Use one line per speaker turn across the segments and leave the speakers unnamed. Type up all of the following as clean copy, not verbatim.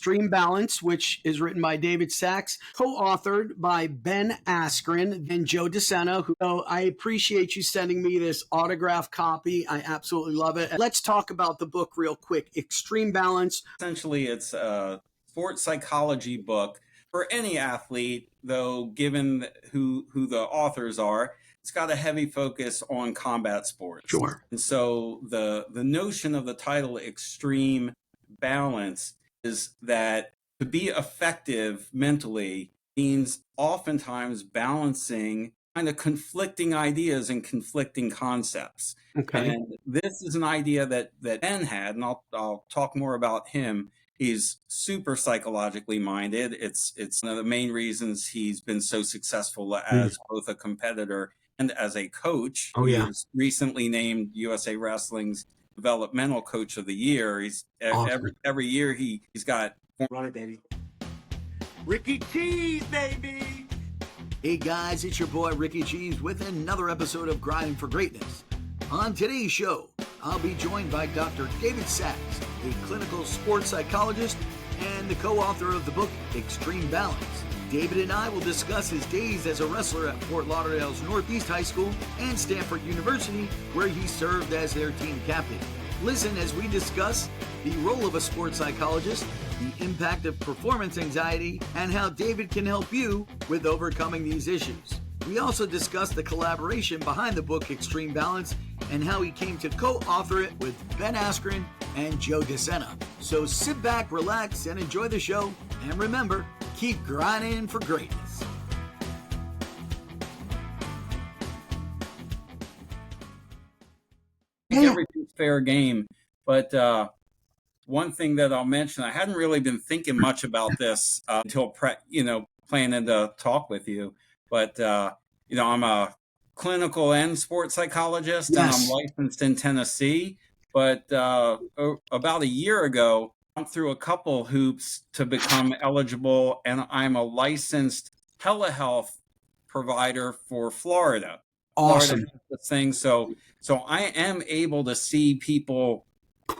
Extreme Balance, which is written by David Sachs, co-authored by Ben Askren and Joe DeSena, who I appreciate you sending me this autographed copy. I absolutely love it. Let's talk about the book real quick. Extreme Balance.
Essentially, it's a sports psychology book for any athlete, though given who the authors are, it's got a heavy focus on combat sports.
Sure.
And so the notion of the title Extreme Balance is that to be effective mentally means oftentimes balancing kind of conflicting ideas and conflicting concepts.
Okay.
And this is an idea that Ben had, and I'll talk more about him. He's super psychologically minded. It's one of the main reasons he's been so successful as both a competitor and as a coach.
Oh,
He
yeah.
was recently named USA Wrestling's Developmental Coach of the Year. He's
Awesome.
every year he's got.
Run it, baby. Ricky Cheese, baby.
Hey guys, it's your boy Ricky Cheese with another episode of Grinding for Greatness. On today's show, I'll be joined by Dr. David Sachs, a clinical sports psychologist and the co-author of the book Extreme Balance. David and I will discuss his days as a wrestler at Fort Lauderdale's Northeast High School and Stanford University, where he served as their team captain. Listen as we discuss the role of a sports psychologist, the impact of performance anxiety, and how David can help you with overcoming these issues. We also discuss the collaboration behind the book Extreme Balance and how he came to co-author it with Ben Askren and Joe DeSena. So sit back, relax, and enjoy the show. And remember, keep grinding for greatness.
Everything's fair game. But one thing that I'll mention, I hadn't really been thinking much about this until planning to talk with you. But I'm a clinical and sports psychologist, and I'm licensed in Tennessee. But about a year ago, I went through a couple hoops to become eligible, and I'm a licensed telehealth provider for Florida.
Awesome.
Florida has this thing, so I am able to see people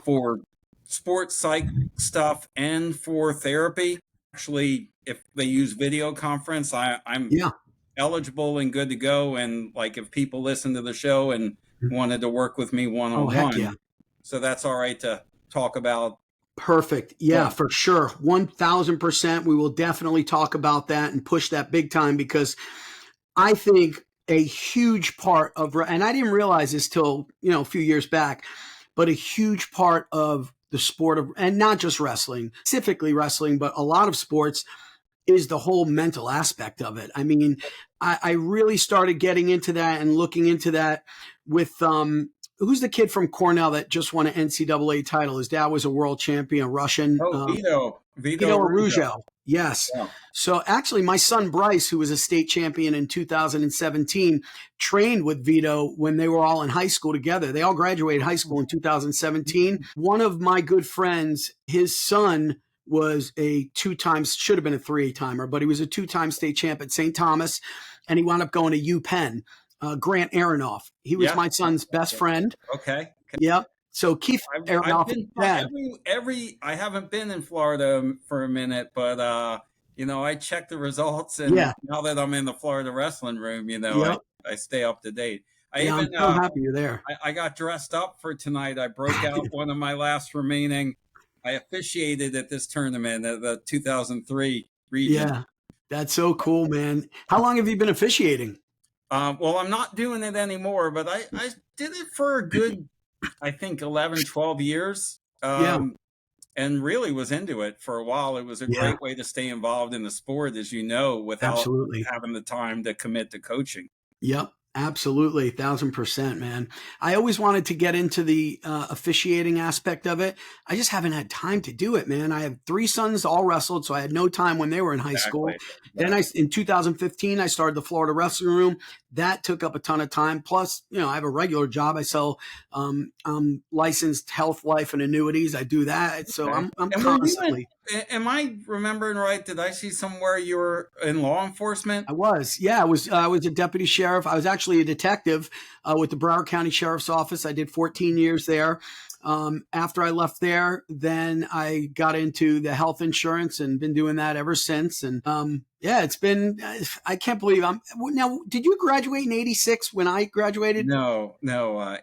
for sports psych stuff and for therapy. Actually, if they use video conference, I'm eligible and good to go. And like if people listen to the show and wanted to work with me one-on-one, so that's all right to talk about.
Perfect. Yeah, for sure. 1000%. We will definitely talk about that and push that big time, because I think a huge part of, and I didn't realize this till, a few years back, but a huge part of the sport of, and not just wrestling, specifically wrestling, but a lot of sports, is the whole mental aspect of it. I mean, I really started getting into that and looking into that with, who's the kid from Cornell that just won an NCAA title? His dad was a world champion, Russian.
Vito
Araujo. Yes.
Yeah.
So actually my son Bryce, who was a state champion in 2017, trained with Vito when they were all in high school together. They all graduated high school in 2017. One of my good friends, his son was a should have been a 3-timer, but he was a 2-time state champ at St. Thomas, and he wound up going to UPenn. Grant Aronoff. He was my son's best friend.
Okay.
Yep. So Keith Aronoff.
I haven't been in Florida for a minute, but I check the results, and now that I'm in the Florida wrestling room, I stay up to date.
I'm so happy you're there.
I got dressed up for tonight. I broke out one of my last remaining. I officiated at this tournament at the 2003 region. Yeah,
that's so cool, man. How long have you been officiating?
Well, I'm not doing it anymore, but I did it for a good, I think, 11, 12 years. And really was into it for a while. It was a great way to stay involved in the sport, as you know, without having the time to commit to coaching.
Yep. Absolutely. 1000%, man. I always wanted to get into the officiating aspect of it. I just haven't had time to do it, man. I have 3 sons, all wrestled, so I had no time when they were in high school. Then in 2015, I started the Florida Wrestling Room. That took up a ton of time. Plus, I have a regular job. I sell licensed health, life, and annuities. I do that. So I'm constantly.
Am I remembering right? Did I see somewhere you were in law enforcement?
I was. Yeah, I was a deputy sheriff. I was actually a detective with the Broward County Sheriff's Office. I did 14 years there. After I left there, then I got into the health insurance and been doing that ever since. And yeah, it's been, I can't believe now, did you graduate in 86 when I graduated?
No,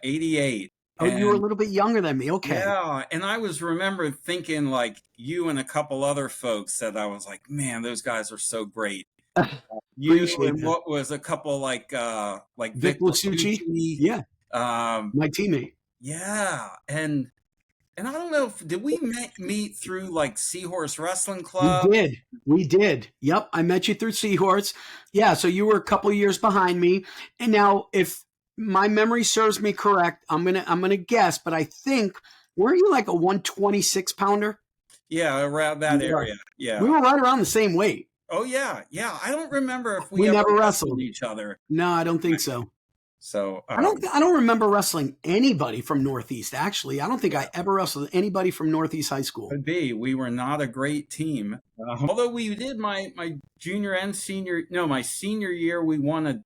88.
Oh, you were a
And
little bit younger than me. Okay.
yeah, and I remember thinking like you and a couple other folks that I was like, man, those guys are so great. You
Appreciate
and
that.
what was a couple like
Vic
Vic
Lasucci.
Lasucci.
Yeah.
Um,
My teammate.
yeah, and I don't know if did we meet through like Seahorse Wrestling
We
Club?
did. We did. Yep. I met you through Seahorse. Yeah. So you were a couple years behind me. And now if my memory serves me correct, I'm gonna guess, but I think weren't you like a 126 pounder?
Yeah, around that
You were.
area. Yeah.
We were right around the same weight.
Oh yeah, yeah. I don't remember if
We
we ever
never
wrestled
wrestled.
each other.
No, I don't think so.
So
I don't remember wrestling anybody from Northeast. Actually, I don't think I ever wrestled anybody from Northeast High School.
could be. We were not a great team. Although we did my junior and senior, no, my senior year, we won a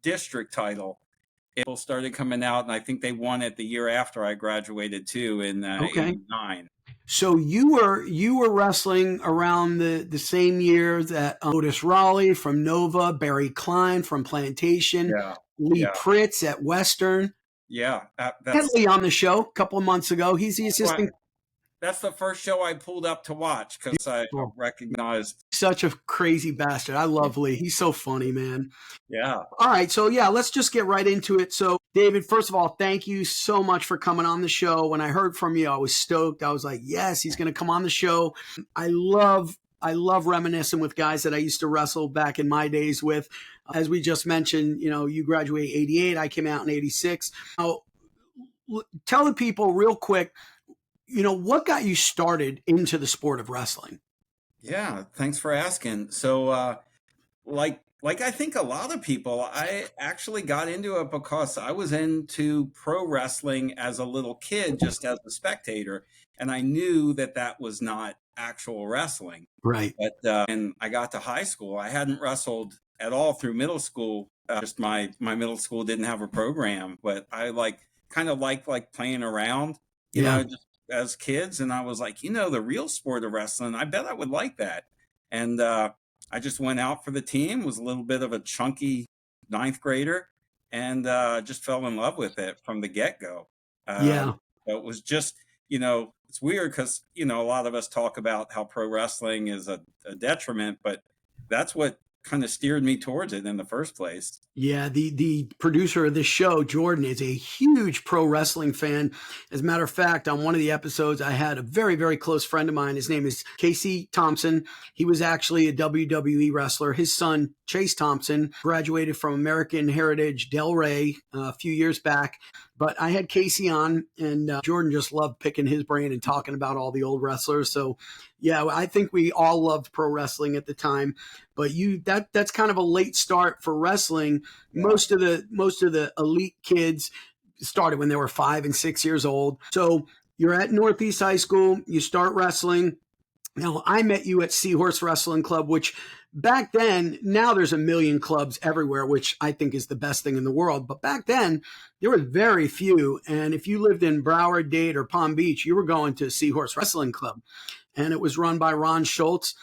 district title. People started coming out, and I think they won it the year after I graduated too in
Okay.
'89.
So you were wrestling around the same year that Otis Raleigh from Nova, Barry Klein from Plantation,
Yeah,
Lee
yeah,
Pritz at Western.
yeah.
Had
That's
Lee on the show a couple of months ago. He's the assistant.
that's the first show I pulled up to watch because I
Beautiful.
recognized.
Such a crazy bastard. I love Lee. He's so funny, man.
Yeah,
All right. So, yeah, let's just get right into it. So, David, first of all, thank you so much for coming on the show. When I heard from you, I was stoked. I was like, yes, he's going to come on the show. I love reminiscing with guys that I used to wrestle back in my days with. As we just mentioned, you graduated 88. I came out in 86. Now, tell the people real quick, what got you started into the sport of wrestling?
yeah. Thanks for asking. So, like I think a lot of people, I actually got into it because I was into pro wrestling as a little kid, just as a spectator, and I knew that was not actual wrestling.
Right.
But and I got to high school, I hadn't wrestled at all through middle school. Just my middle school didn't have a program, but I kind of like playing around,
Yeah.
just as kids, and I was like, the real sport of wrestling, I bet I would like that, and I just went out for the team, was a little bit of a chunky ninth grader, and just fell in love with it from the get-go.
Yeah.
So it was just, it's weird because, a lot of us talk about how pro wrestling is a detriment, but that's what kind of steered me towards it in the first place.
Yeah, the producer of this show, Jordan, is a huge pro wrestling fan. As a matter of fact, on one of the episodes, I had a very, very close friend of mine. His name is Casey Thompson. He was actually a WWE wrestler. His son, Chase Thompson, graduated from American Heritage Delray a few years back. But I had Casey on, and Jordan just loved picking his brain and talking about all the old wrestlers. So, yeah, I think we all loved pro wrestling at the time. But that's kind of a late start for wrestling.
Yeah.
Most of the elite kids started when they were 5 and 6 years old. So you're at Northeast High School, you start wrestling. Now, I met you at Seahorse Wrestling Club, which back then, now there's a million clubs everywhere, which I think is the best thing in the world. But back then, there were very few. And if you lived in Broward, Dade, or Palm Beach, you were going to Seahorse Wrestling Club. And it was run by Ron Schultz.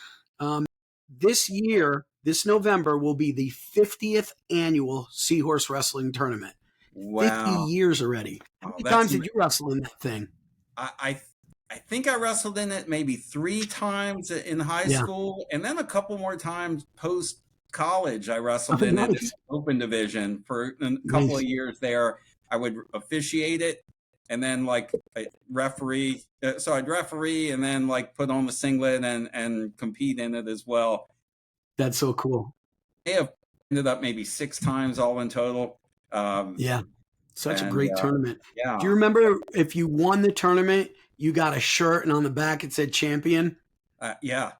This year, this November, will be the 50th annual Seahorse Wrestling Tournament.
Wow.
50 years already. How many times did you wrestle in that thing?
I think I wrestled in it maybe 3 times in high school, and then a couple more times post college. I wrestled in it in the open division for a couple of years there. I would officiate it, and then referee. So I'd referee, and then put on the singlet and compete in it as well.
That's so cool.
I have ended up maybe 6 times all in total.
Yeah, such a great tournament.
Yeah.
Do you remember if you won the tournament, you got a shirt and on the back it said champion?
Yeah.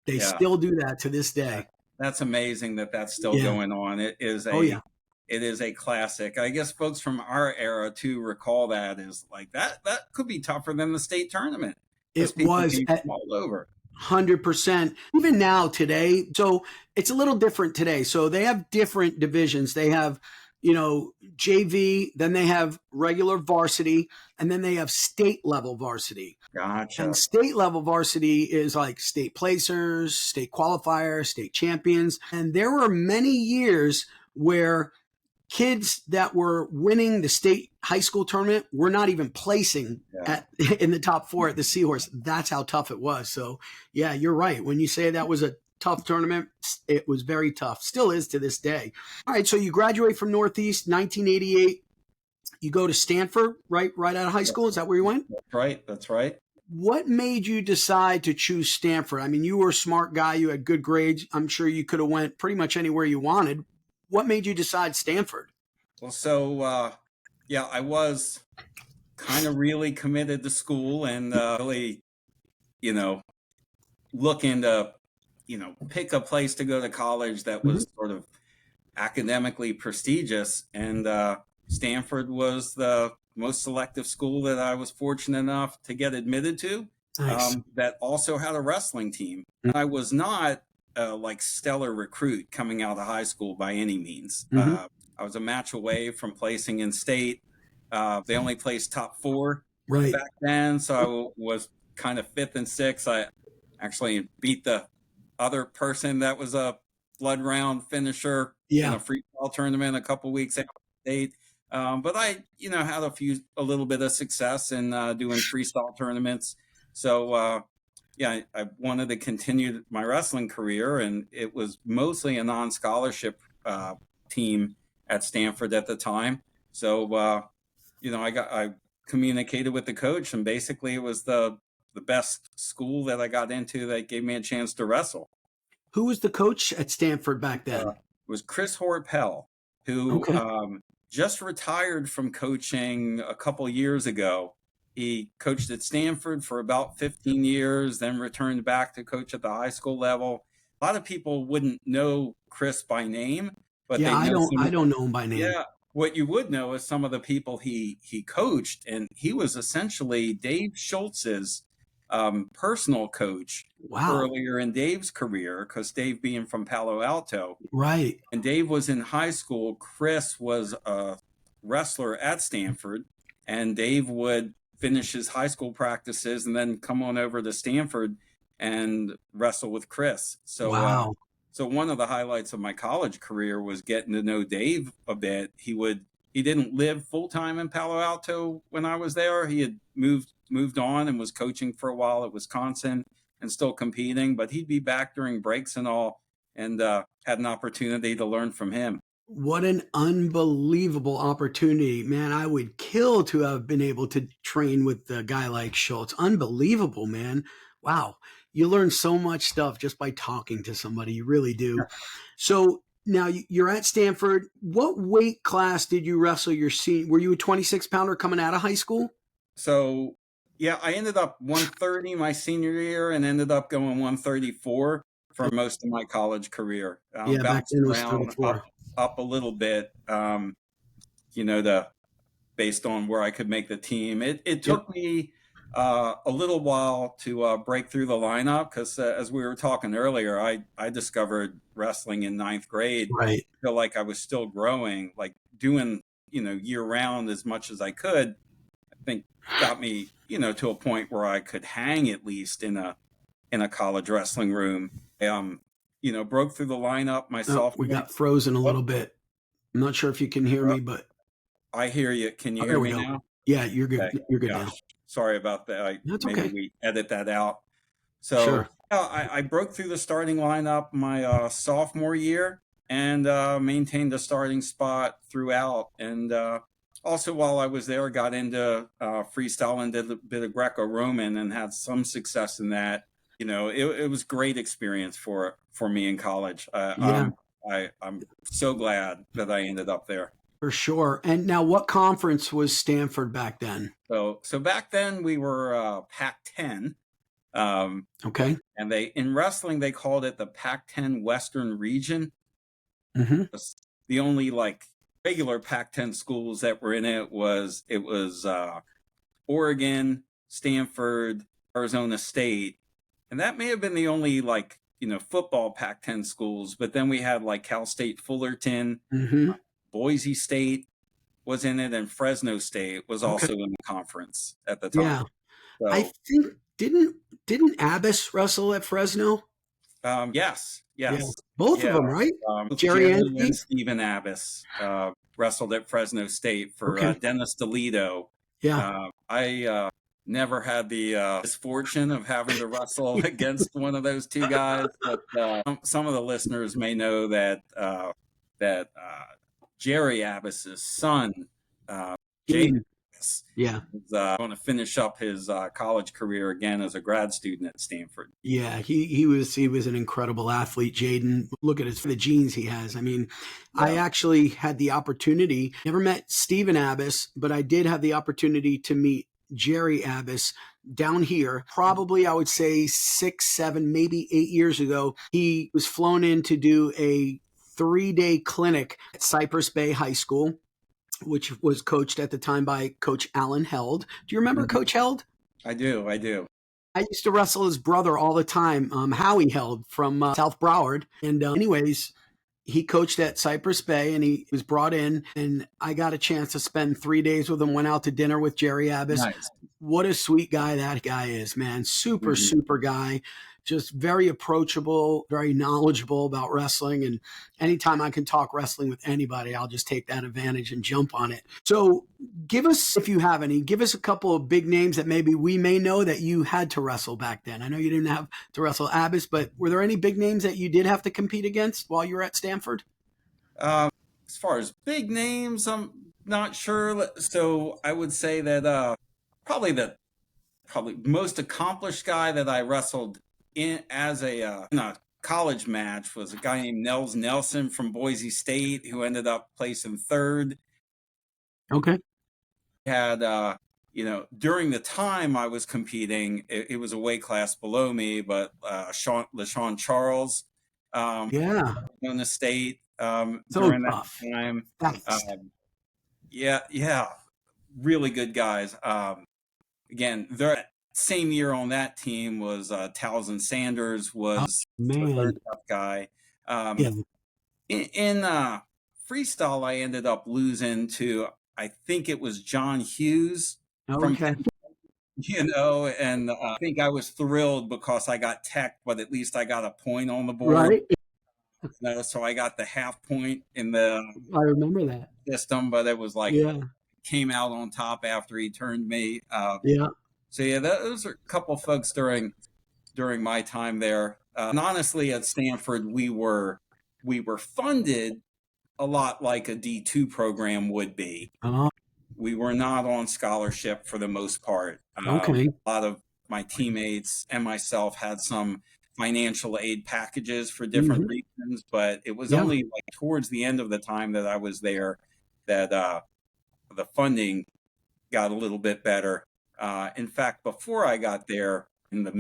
They still do that to this day.
That's amazing that's still going on. It is it is a classic. I guess folks from our era too recall that is that could be tougher than the state tournament.
It was
all over.
100%. Even now today, so it's a little different today. So they have different divisions. They have JV, then they have regular varsity, and then they have state level varsity.
Gotcha.
And state level varsity is like state placers, state qualifiers, state champions. And there were many years where kids that were winning the state high school tournament were not even placing in the top 4 at the Seahorse. That's how tough it was. So, yeah, you're right. When you say that was a tough tournament, it was very tough. Still is to this day. All right, so you graduate from Northeast, 1988. You go to Stanford, right out of high school. Is that where you went?
That's right.
What made you decide to choose Stanford? I mean, you were a smart guy. You had good grades. I'm sure you could have went pretty much anywhere you wanted. What made you decide Stanford?
Well, so, I was kind of really committed to school and really, looking to, pick a place to go to college that was sort of academically prestigious. And Stanford was the most selective school that I was fortunate enough to get admitted to.
Nice.
That also had a wrestling team. I was not like stellar recruit coming out of high school by any means. I was a match away from placing in state. They only placed top 4 back then, so I was kind of 5th and 6th. I actually beat the other person that was a blood round finisher in a freestyle tournament a couple weeks after state. But I, had a little bit of success in doing freestyle tournaments. So, I wanted to continue my wrestling career, and it was mostly a non-scholarship team at Stanford at the time. So, I communicated with the coach, and basically it was the best school that I got into that gave me a chance to wrestle.
Who was the coach at Stanford back then?
It was Chris Horpel, who just retired from coaching a couple years ago. He coached at Stanford for about 15 years, then returned back to coach at the high school level. A lot of people wouldn't know Chris by name, but
I don't know him by name.
Yeah, what you would know is some of the people he coached, and he was essentially Dave Schultz's personal coach earlier in Dave's career, because Dave being from Palo Alto.
Right.
And Dave was in high school. Chris was a wrestler at Stanford, and Dave would finish his high school practices and then come on over to Stanford and wrestle with Chris. So, so one of the highlights of my college career was getting to know Dave a bit. He didn't live full time in Palo Alto when I was there. He had moved on and was coaching for a while at Wisconsin and still competing, but he'd be back during breaks and all, and had an opportunity to learn from him.
What an unbelievable opportunity, man. I would kill to have been able to train with a guy like Schultz. Unbelievable, man. Wow. You learn so much stuff just by talking to somebody. You really do. So now you're at Stanford. What weight class did you wrestle your senior? Were you a 26 pounder coming out of high school?
So, I ended up 130 my senior year and ended up going 134 for most of my college career.
Back then it was 34.
Up a little bit, based on where I could make the team. It took me a little while to break through the lineup, because as we were talking earlier, I discovered wrestling in 9th grade.
Right.
I feel like I was still growing, like doing, year round as much as I could. I think got me, to a point where I could hang at least in a college wrestling room. Broke through the lineup my sophomore.
We got frozen a little bit. I'm not sure if you can hear me, but
I hear you. Can you hear me now?
Yeah, you're good.
Okay.
You're good now.
Sorry about that. Maybe we edit that out. So
sure.
I broke through the starting lineup my sophomore year and maintained a starting spot throughout. And also while I was there, got into freestyle and did a bit of Greco-Roman and had some success in that. It was great experience for me in college. I'm so glad that I ended up there.
For sure. And now, what conference was Stanford back then?
So back then we were Pac-10.
Okay.
And in wrestling they called it the Pac-10 Western Region.
Mm-hmm.
The only regular Pac-10 schools that were in it was Oregon, Stanford, Arizona State. And that may have been the only football Pac-10 schools, but then we had Cal State Fullerton, Boise State was in it, and Fresno State was
Okay.
also in the conference at the
Yeah.
time.
I
So,
think didn't Abbas wrestle at Fresno?
yes,
Yeah.
yes,
Both of
yeah.
them, right?
Both
Jerry and
Jerry and
Steve?
Stephen Abbas wrestled at Fresno State for
Okay.
Dennis DeLito.
Yeah.
I never had the misfortune of having to wrestle against one of those two guys, but some of the listeners may know that Jerry Abbas's son, Jaden
Jaden.
Abbas,
Yeah.
is going to finish up his college career again as a grad student at Stanford.
Yeah, he was an incredible athlete, Jaden. Look at the genes he has. I mean, I
Yeah.
actually had the opportunity, never met Stephen Abbas, but I did have the opportunity to meet Jerry Abbas down here, probably I would say 6, 7, maybe 8 years ago. He was flown in to do a 3-day clinic at Cypress Bay High School, which was coached at the time by Coach Alan Held. Do you remember
Mhm.
Coach Held?
I do.
I used to wrestle his brother all the time, Howie Held from South Broward. And anyways, he coached at Cypress Bay and he was brought in and I got a chance to spend 3 days with him, went out to dinner with Jerry Abbas.
Nice.
What a sweet guy that guy is, man. Super,
Mhm.
super guy. Just very approachable, very knowledgeable about wrestling. And anytime I can talk wrestling with anybody, I'll just take that advantage and jump on it. So give us, if you have any, give us a couple of big names that maybe we may know that you had to wrestle back then. I know you didn't have to wrestle Abbas, but were there any big names that you did have to compete against while you were at Stanford?
As far as big names, I'm not sure. So I would say that probably the most accomplished guy that I wrestled in a college match was a guy named Nels Nelson from Boise State, who ended up placing third.
Okay.
Had during the time I was competing, it was a weight class below me, but LaShawn Charles
Yeah.
won the state
So
during that
tough.
time.
That's
Yeah, really good guys. Again, their same year on that team was Townsend Sanders was a third
man.
tough guy.
Yeah.
In freestyle, I ended up losing to, I think it was John Hughes from,
Okay.
and I think I was thrilled because I got teched, but at least I got a point on the board.
Right.
So I got the half point in the
I remember that.
system, but it was like,
Yeah.
came out on top after he turned me.
Yeah.
So yeah, those are a couple of folks during my time there. And honestly, at Stanford, we were funded a lot like a D2 program would be.
Oh,
We were not on scholarship for the most part.
okay.
A lot of my teammates and myself had some financial aid packages for different reasons, but it was
Yeah.
only like towards the end of the time that I was there that the funding got a little bit better. In fact, before I got there in the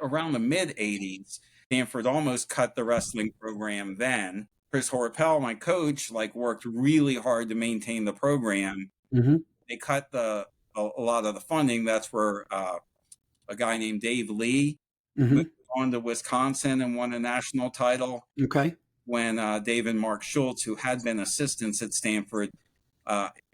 around the mid 80s, Stanford almost cut the wrestling program then. Chris Horpel, my coach, worked really hard to maintain the program.
Mm-hmm.
They cut a lot of the funding. That's where a guy named Dave Lee moved on to Wisconsin and won a national title.
Okay.
When Dave and Mark Schultz, who had been assistants at Stanford,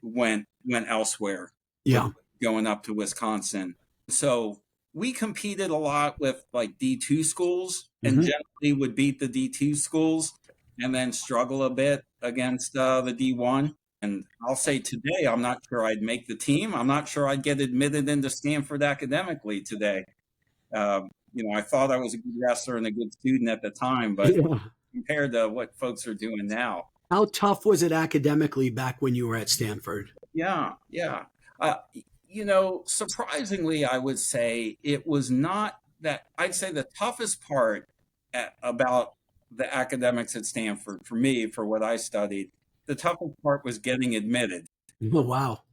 went elsewhere.
Yeah.
Going up to Wisconsin. So we competed a lot with D2 schools and generally would beat the D2 schools and then struggle a bit against the D1. And I'll say today, I'm not sure I'd make the team. I'm not sure I'd get admitted into Stanford academically today. I thought I was a good wrestler and a good student at the time, but compared to what folks are doing now.
How tough was it academically back when you were at Stanford?
Yeah. Surprisingly, I would say it was not that. I'd say the toughest part about the academics at Stanford, for me, for what I studied, the toughest part was getting admitted.
Oh, wow.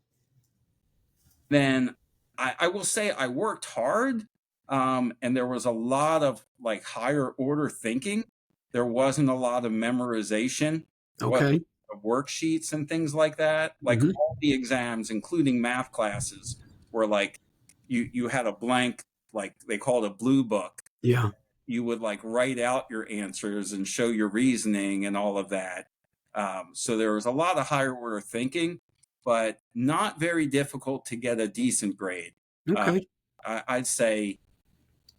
Then I will say I worked hard, and there was a lot of higher order thinking. There wasn't a lot of memorization.
Okay.
Of worksheets and things like that. All the exams, including math classes, were you had a blank, they called a blue book.
Yeah.
You would write out your answers and show your reasoning and all of that. So there was a lot of higher order thinking, but not very difficult to get a decent grade.
Okay.
I'd say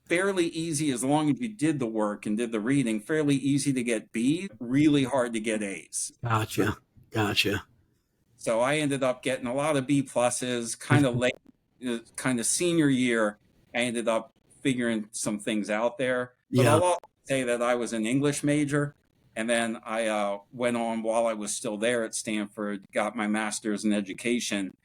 fairly easy as long as you did the work and did the reading, fairly easy to get B, really hard to get A's.
Gotcha.
So I ended up getting a lot of B pluses kind of late, kind of senior year. I ended up figuring some things out there. But
Yeah.
I'll also say that I was an English major. And then I went on while I was still there at Stanford, got my master's in education.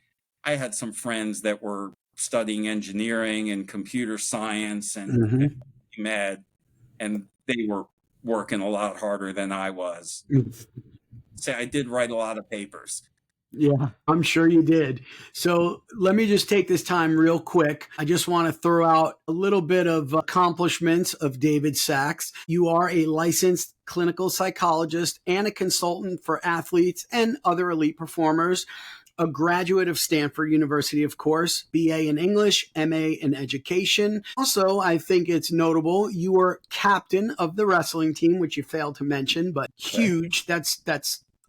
I had some friends that were studying engineering and computer science and med, and they were working a lot harder than I was. So I did write a lot of papers.
Yeah, I'm sure you did. So let me just take this time real quick. I just want to throw out a little bit of accomplishments of David Sachs. You are a licensed clinical psychologist and a consultant for athletes and other elite performers. A graduate of Stanford University, of course, BA in English, MA in education. Also, I think it's notable you were captain of the wrestling team, which you failed to mention, but huge. That's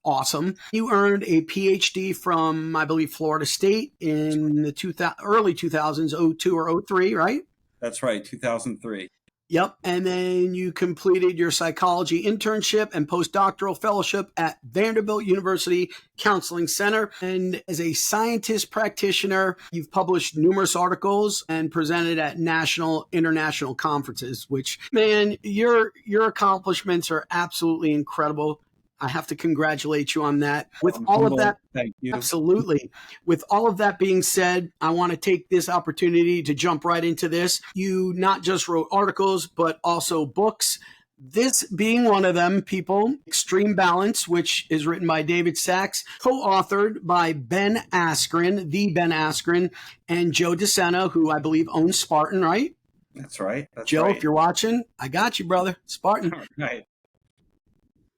awesome. You earned a Ph.D. from, I believe, Florida State in the early 2000s, 02 or 03, right?
That's right, 2003.
Yep. And then you completed your psychology internship and postdoctoral fellowship at Vanderbilt University Counseling Center. And as a scientist practitioner, you've published numerous articles and presented at national, international conferences, which, man, your accomplishments are absolutely incredible. I have to congratulate you on that. With all of that,
thank you.
Absolutely. With all of that being said, I want to take this opportunity to jump right into this. You not just wrote articles, but also books. This being one of them, people, Extreme Balance, which is written by David Sachs, co-authored by Ben Askren, the Ben Askren, and Joe DeSena, who I believe owns Spartan, right?
That's right.
Joe, if you're watching, I got you, brother. Spartan.
Right.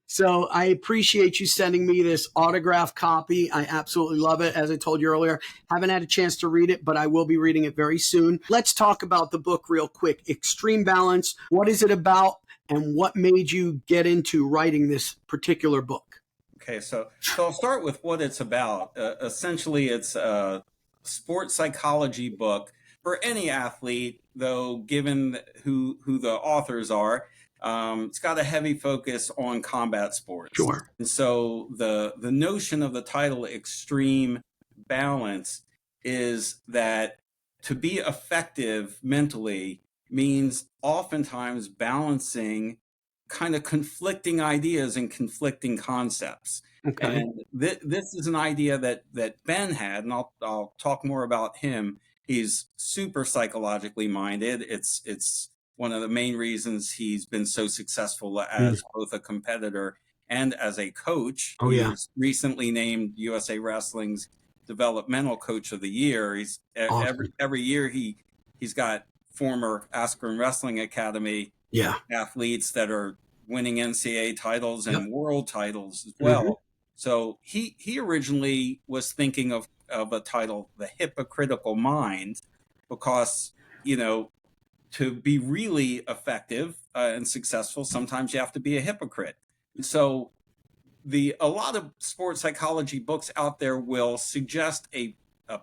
So I appreciate you sending me this autographed copy. I absolutely love it. As I told you earlier, haven't had a chance to read it, but I will be reading it very soon. Let's talk about the book real quick. Extreme Balance. What is it about, and what made you get into writing this particular book?
Okay, so I'll start with what it's about. Essentially, it's a sports psychology book for any athlete, though given who the authors are. It's got a heavy focus on combat sports.
Sure.
And so the notion of the title Extreme Balance is that to be effective mentally means oftentimes balancing kind of conflicting ideas and conflicting concepts.
Okay.
And this is an idea that Ben had, and I'll talk more about him. He's super psychologically minded. It's one of the main reasons he's been so successful as both a competitor and as a coach.
Oh,
He
yeah.
was recently named USA Wrestling's Developmental Coach of the Year. He's
Awesome.
every year he's got former Askren Wrestling Academy athletes that are winning NCAA titles and world titles as well. So he originally was thinking of a title, The Hypocritical Mind, because, to be really effective and successful, sometimes you have to be a hypocrite. So a lot of sports psychology books out there will suggest a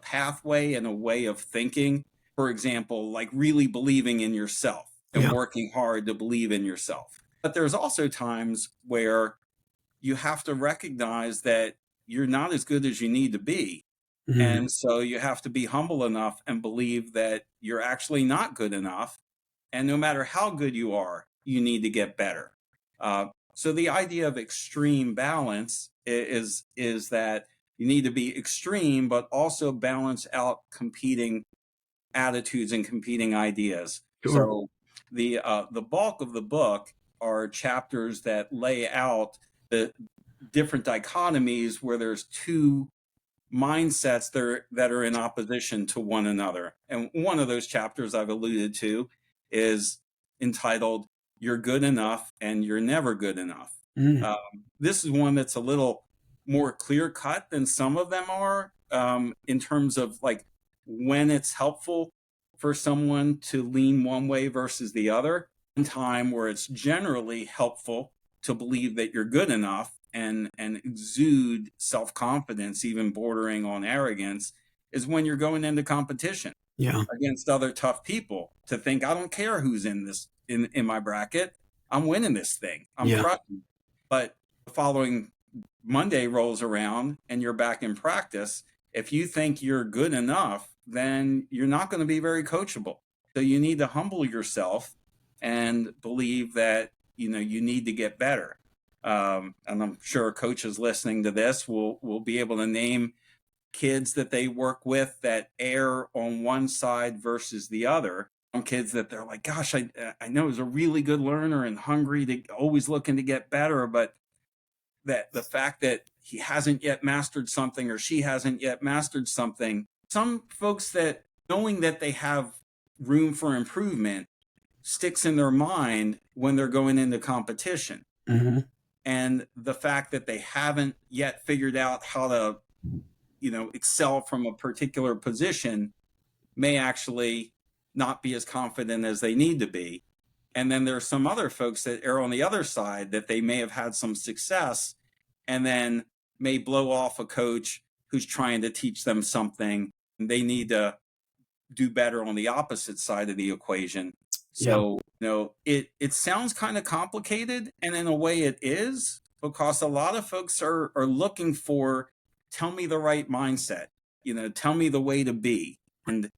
pathway and a way of thinking. For example, like really believing in yourself and working hard to believe in yourself. But there's also times where you have to recognize that you're not as good as you need to be. And so you have to be humble enough and believe that you're actually not good enough. And no matter how good you are, you need to get better. So the idea of extreme balance is that you need to be extreme, but also balance out competing attitudes and competing ideas.
Sure.
So the bulk of the book are chapters that lay out the different dichotomies where there's two mindsets that are in opposition to one another. And one of those chapters I've alluded to is entitled You're Good Enough and You're Never Good Enough. This is one that's a little more clear cut than some of them are, in terms of like when it's helpful for someone to lean one way versus the other, in time where it's generally helpful to believe that you're good enough, and exude self-confidence, even bordering on arrogance, is when you're going into competition against other tough people, to think, I don't care who's in this, in my bracket, I'm winning this thing, I'm crushing. But the following Monday rolls around and you're back in practice. If you think you're good enough, then you're not going to be very coachable. So you need to humble yourself and believe that, you need to get better. And I'm sure coaches listening to this will be able to name kids that they work with that err on one side versus the other. Some kids that they're like, gosh, I know is a really good learner and hungry, to always looking to get better, but that the fact that he hasn't yet mastered something, or she hasn't yet mastered something. Some folks, that knowing that they have room for improvement sticks in their mind when they're going into competition.
Mm-hmm.
And the fact that they haven't yet figured out how to, excel from a particular position may actually not be as confident as they need to be. And then there's some other folks that are on the other side, that they may have had some success and then may blow off a coach who's trying to teach them something, and they need to do better on the opposite side of the equation. So, it sounds kind of complicated, and in a way it is, because a lot of folks are looking for, tell me the right mindset, tell me the way to be. And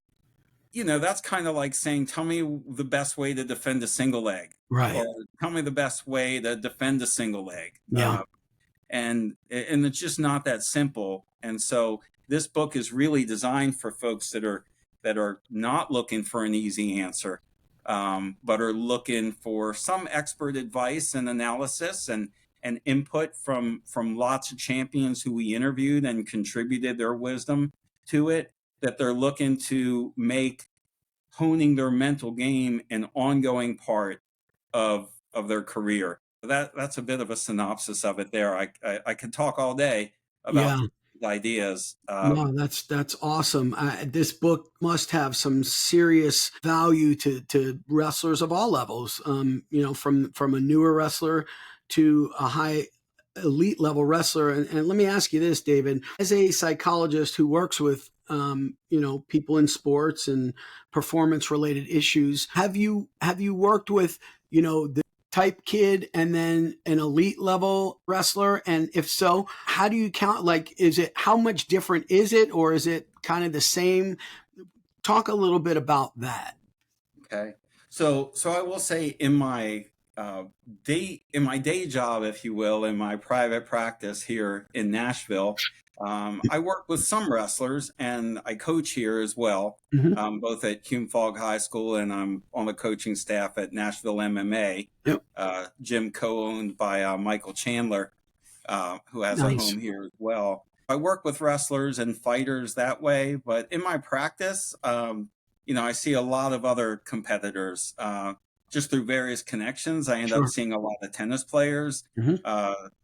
that's kind of like saying, tell me the best way to defend a single leg.
Right.
Or tell me the best way to defend a single leg. And it's just not that simple. And so this book is really designed for folks that are not looking for an easy answer, but are looking for some expert advice and analysis and input from lots of champions who we interviewed and contributed their wisdom to it, that they're looking to make honing their mental game an ongoing part of their career. That's a bit of a synopsis of it there. I could talk all day about these ideas.
No, that's awesome. This book must have some serious value to wrestlers of all levels. From a newer wrestler to a high elite level wrestler. And let me ask you this, David, as a psychologist who works with people in sports and performance related issues, have you worked with the type kid and then an elite level wrestler? And if so, how do you count? How much different is it, or is it kind of the same? Talk a little bit about that.
Okay. So I will say, in my day job, if you will, in my private practice here in Nashville, I work with some wrestlers, and I coach here as well, both at Cume Fogg High School, and I'm on the coaching staff at Nashville MMA, gym co-owned by Michael Chandler, who has a home here as well. I work with wrestlers and fighters that way, but in my practice, I see a lot of other competitors. Just through various connections, I end up seeing a lot of tennis players.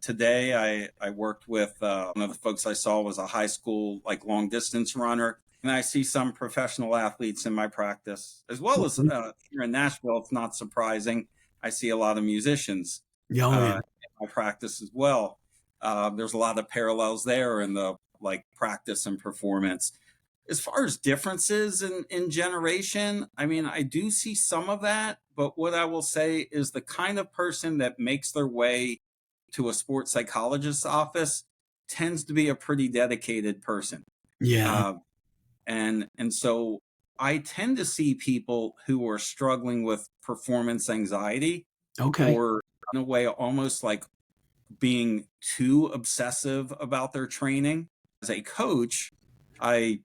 Today, I worked with one of the folks I saw was a high school long distance runner, and I see some professional athletes in my practice, as well as here in Nashville. It's not surprising. I see a lot of musicians in my practice as well. There's a lot of parallels there in the practice and performance. As far as differences in generation, I do see some of that, but what I will say is the kind of person that makes their way to a sports psychologist's office tends to be a pretty dedicated person. And so I tend to see people who are struggling with performance anxiety, or in a way almost like being too obsessive about their training. As a coach, I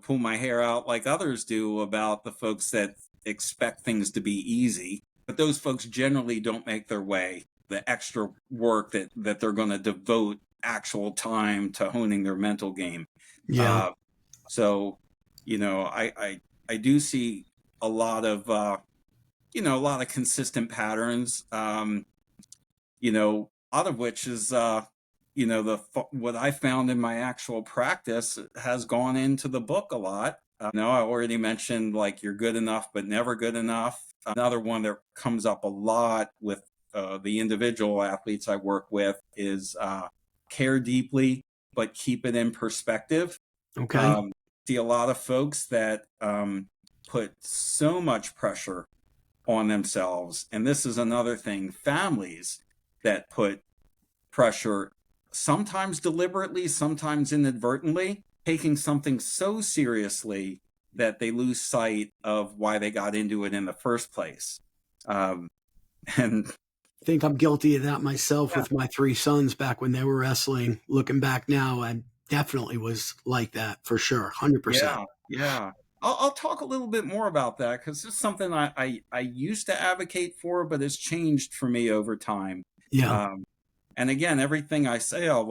pull my hair out like others do about the folks that expect things to be easy, but those folks generally don't make their way the extra work that they're going to devote actual time to honing their mental game. So, I do see a lot of, consistent patterns, a lot of which is, what I found in my actual practice has gone into the book a lot. I already mentioned you're good enough, but never good enough. Another one that comes up a lot with the individual athletes I work with is care deeply, but keep it in perspective.
Okay.
See a lot of folks that put so much pressure on themselves. And this is another thing, families that put pressure, sometimes deliberately, sometimes inadvertently, taking something so seriously that they lose sight of why they got into it in the first place. And
I think I'm guilty of that myself
yeah,
with my three sons back when they were wrestling. Looking back now, I definitely was like that for sure. 100%.
yeah. I'll talk a little bit more about that because it's something I used to advocate for, but it's changed for me over time.
Yeah.
And again, everything I say, I'll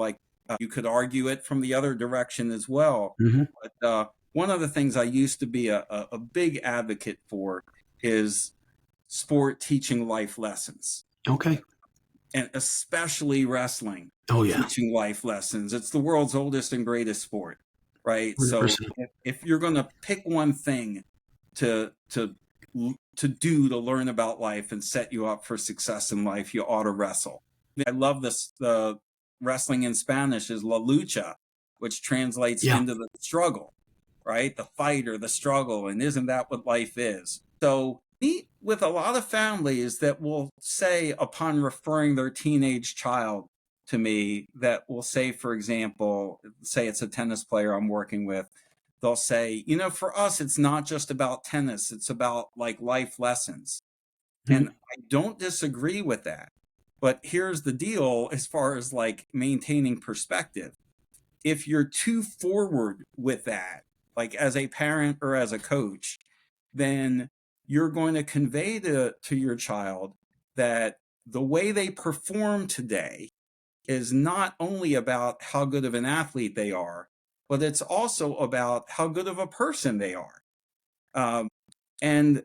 you could argue it from the other direction as well.
Hmm.
But one of the things I used to be a big advocate for is sport teaching life lessons,
Okay.
and especially wrestling
Oh, yeah.
teaching life lessons. It's the world's oldest and greatest sport, right? So
100%.
if you're going to pick one thing to do to learn about life and set you up for success in life, you ought to wrestle. I love this. The wrestling in Spanish is la lucha, which translates
Yeah.
into the struggle, right? The fight or the struggle. And isn't that what life is? So meet with a lot of families that will say, upon referring their teenage child to me, that will say, for example, say it's a tennis player I'm working with, they'll say, for us, it's not just about tennis, it's about like life lessons.
Mhm.
And I don't disagree with that. But here's the deal as far as like maintaining perspective. If you're too forward with that, like as a parent or as a coach, then you're going to convey to your child that the way they perform today is not only about how good of an athlete they are, but it's also about how good of a person they are. And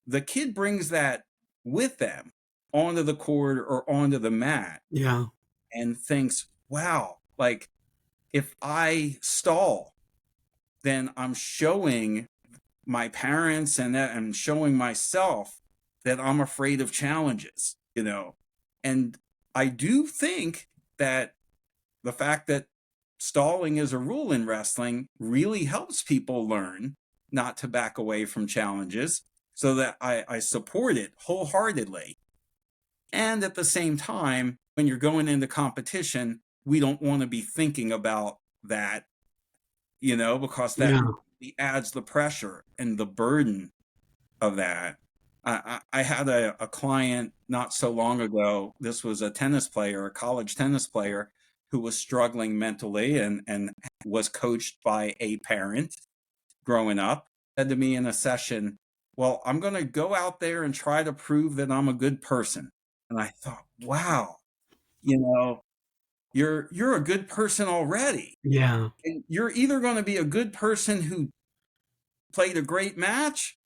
the kid brings that with them onto the court or onto the mat
Yeah.
and thinks, wow, like if I stall, then I'm showing my parents and I'm showing myself that I'm afraid of challenges. And I do think that the fact that stalling is a rule in wrestling really helps people learn not to back away from challenges, so that I support it wholeheartedly. And at the same time, when you're going into competition, we don't want to be thinking about that, because that
Yeah.
really adds the pressure and the burden of that. I had a client not so long ago. This was a tennis player, a college tennis player, who was struggling mentally and was coached by a parent growing up. Said to me in a session, well, I'm going to go out there and try to prove that I'm a good person. And I thought, wow, you know, you're a good person already.
Yeah.
And you're either going to be a good person who played a great match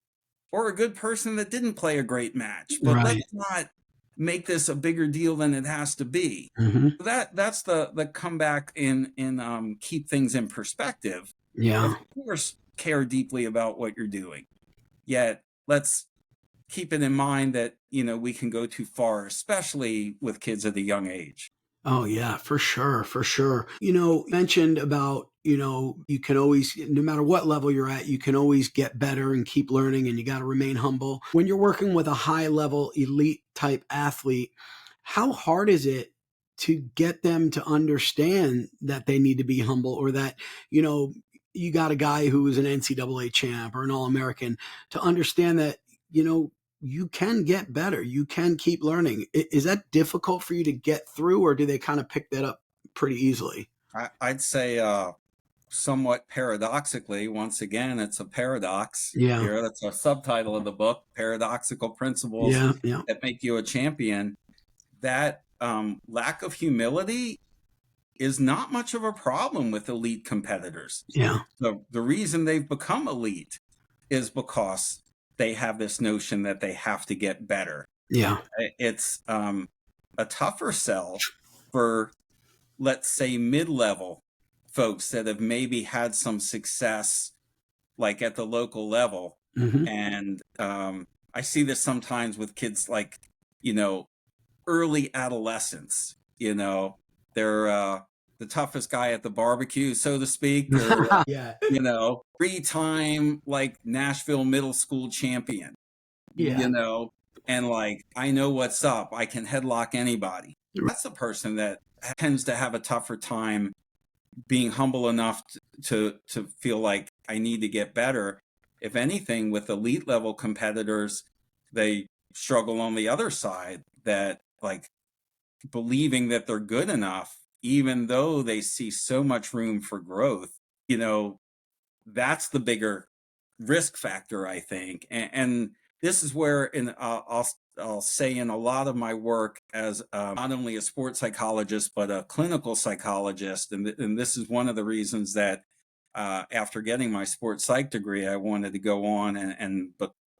or a good person that didn't play a great match. But
Right.
let's not make this a bigger deal than it has to be.
Hmm.
That's the comeback in keep things in perspective. Of
Yeah.
course, care deeply about what you're doing. Yet let's keep it in mind that we can go too far, especially with kids at a young age.
Oh yeah, for sure, for sure. You mentioned about, you can always, no matter what level you're at, you can always get better and keep learning and you got to remain humble. When you're working with a high level elite type athlete, how hard is it to get them to understand that they need to be humble, or that, you know, you got a guy who is an NCAA champ or an All American, to understand that, you can get better. You can keep learning. Is that difficult for you to get through, or do they kind of pick that up pretty easily?
I'd say somewhat paradoxically, once again, it's a paradox
Yeah.
here. That's a subtitle of the book, Paradoxical Principles
Yeah. Yeah.
That Make You a Champion. That lack of humility is not much of a problem with elite competitors.
Yeah.
The reason they've become elite is because they have this notion that they have to get better.
Yeah.
It's a tougher sell for, let's say, mid-level folks that have maybe had some success like at the local level.
Hmm.
And I see this sometimes with kids like, early adolescence. They're the toughest guy at the barbecue, so to speak, or
Yeah.
3-time like Nashville middle school champion,
Yeah.
and like, I know what's up. I can headlock anybody. That's the person that tends to have a tougher time being humble enough to feel like I need to get better. If anything, with elite level competitors, they struggle on the other side, that like believing that they're good enough, even though they see so much room for growth. That's the bigger risk factor, I think. And this is where, I'll say, in a lot of my work as not only a sports psychologist but a clinical psychologist, and this is one of the reasons that after getting my sports psych degree, I wanted to go on and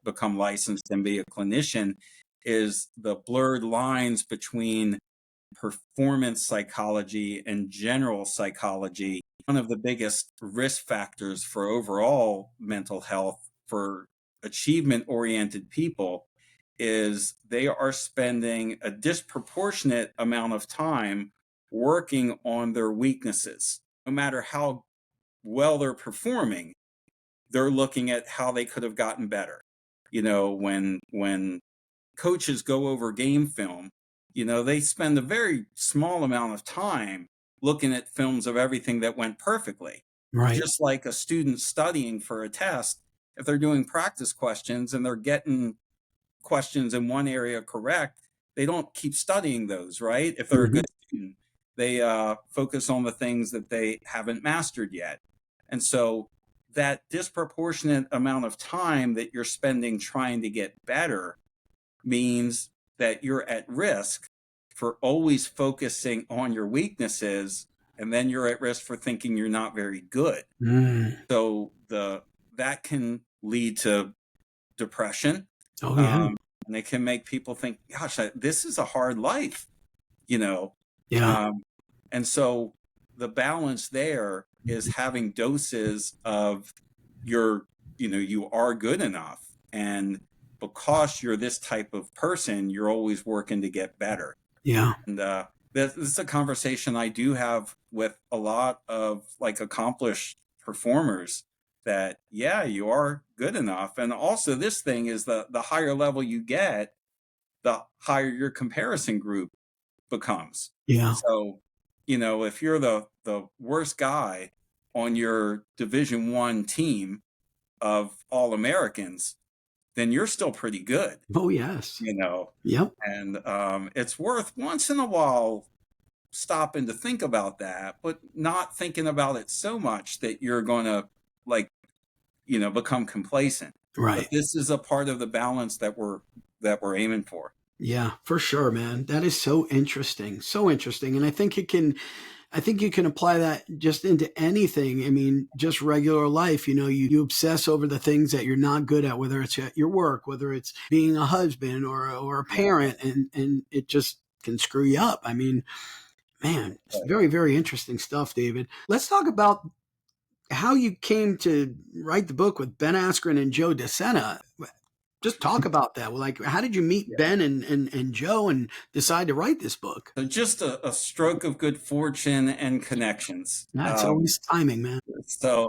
become licensed and be a clinician, is the blurred lines between performance psychology and general psychology. One of the biggest risk factors for overall mental health for achievement oriented people is they are spending a disproportionate amount of time working on their weaknesses. No matter how well they're performing, they're looking at how they could have gotten better. When coaches go over game film, they spend a very small amount of time looking at films of everything that went perfectly.
Right.
Just like a student studying for a test, if they're doing practice questions and they're getting questions in one area correct, they don't keep studying those, right? If they're a good student, they focus on the things that they haven't mastered yet. And so that disproportionate amount of time that you're spending trying to get better means that you're at risk for always focusing on your weaknesses, and then you're at risk for thinking you're not very good. So that can lead to depression.
Oh, yeah.
And it can make people think, gosh, this is a hard life,
Yeah.
and so the balance there is having doses of you are good enough, and because you're this type of person, you're always working to get better.
Yeah.
And this is a conversation I do have with a lot of like accomplished performers, that yeah, you are good enough. And also, this thing is the higher level you get, the higher your comparison group becomes.
Yeah.
So, if you're the worst guy on your Division I team of all Americans, then you're still pretty good.
Oh, yes. Yep.
And it's worth once in a while stopping to think about that, but not thinking about it so much that you're going to become complacent.
Right.
But this is a part of the balance that we're aiming for.
Yeah, for sure, man. That is so interesting. So interesting. And I think you can apply that just into anything. I mean, just regular life, you obsess over the things that you're not good at, whether it's at your work, whether it's being a husband or a parent, and it just can screw you up. I mean, man, it's very, very interesting stuff, David. Let's talk about how you came to write the book with Ben Askren and Joe DeSena. Just talk about that. Like, how did you meet Ben and Joe and decide to write this book?
So just a stroke of good fortune and connections.
That's always timing, man.
So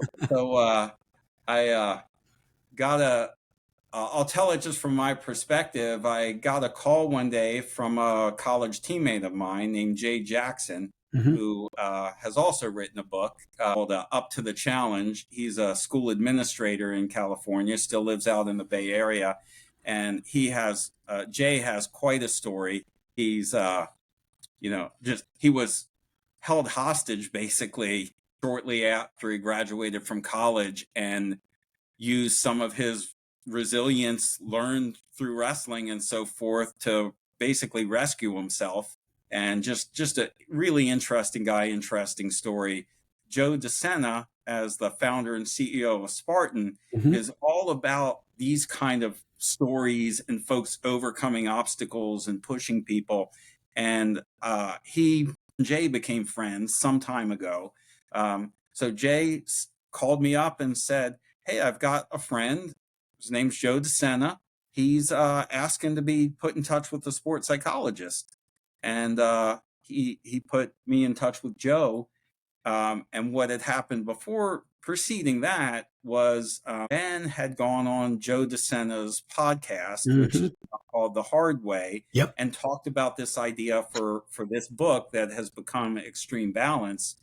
I got I'll tell it just from my perspective. I got a call one day from a college teammate of mine named Jay Jackson, who has also written a book called Up to the Challenge. He's a school administrator in California, still lives out in the Bay Area. And Jay has quite a story. He's, he was held hostage basically shortly after he graduated from college, and used some of his resilience learned through wrestling and so forth to basically rescue himself. And just a really interesting guy, interesting story. Joe DeSena, as the founder and CEO of Spartan, is all about these kind of stories and folks overcoming obstacles and pushing people. And Jay became friends some time ago. So Jay called me up and said, "Hey, I've got a friend. His name's Joe DeSena. He's asking to be put in touch with a sports psychologist." and he put me in touch with Joe. And what had happened before preceding that was Ben had gone on Joe DeSena's podcast, which
Mm-hmm.
is called The Hard Way,
Yep.
and talked about this idea for this book that has become Extreme Balance.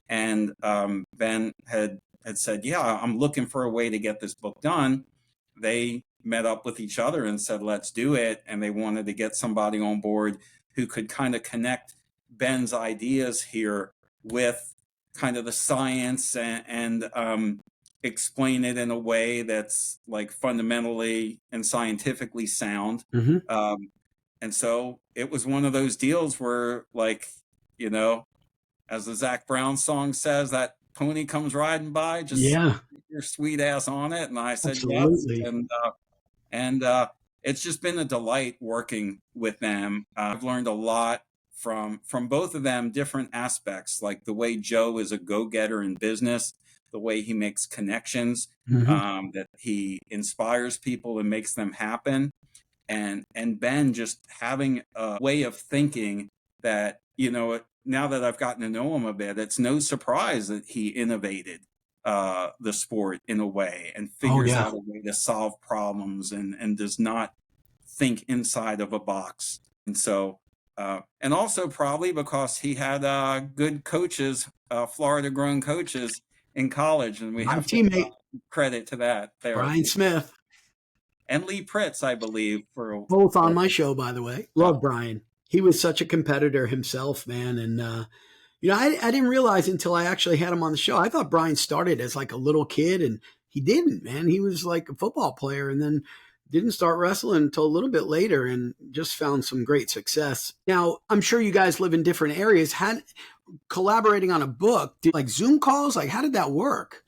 And Ben had said, yeah, I'm looking for a way to get this book done. They met up with each other and said, let's do it. And they wanted to get somebody on board who could kind of connect Ben's ideas here with kind of the science and explain it in a way that's like fundamentally and scientifically sound.
Mm-hmm.
And so it was one of those deals where, like, you know, as the Zach Brown song says, that pony comes riding by, just
Yeah,
your sweet ass on it. And I said, yes.
absolutely.
And it's just been a delight working with them. I've learned a lot from both of them, different aspects, like the way Joe is a go-getter in business, the way he makes connections,
Mm-hmm.
that he inspires people and makes them happen. And Ben just having a way of thinking that, you know, now that I've gotten to know him a bit, it's no surprise that he innovated the sport in a way and
Oh
figures
yeah.
out a way to solve problems and does not think inside of a box. And so, and also probably because he had good coaches, Florida grown coaches in college. And we
My
have to
teammate,
credit to that there.
Brian Smith,
And Lee Pritz, I believe,
both on my show, by the way. Love Brian. He was such a competitor himself, man. And, you know, I didn't realize until I actually had him on the show. I thought Brian started as like a little kid, and he didn't, man. He was like a football player and then didn't start wrestling until a little bit later and just found some great success. Now, I'm sure you guys live in different areas. Had collaborating on a book, like Zoom calls, like how did that work?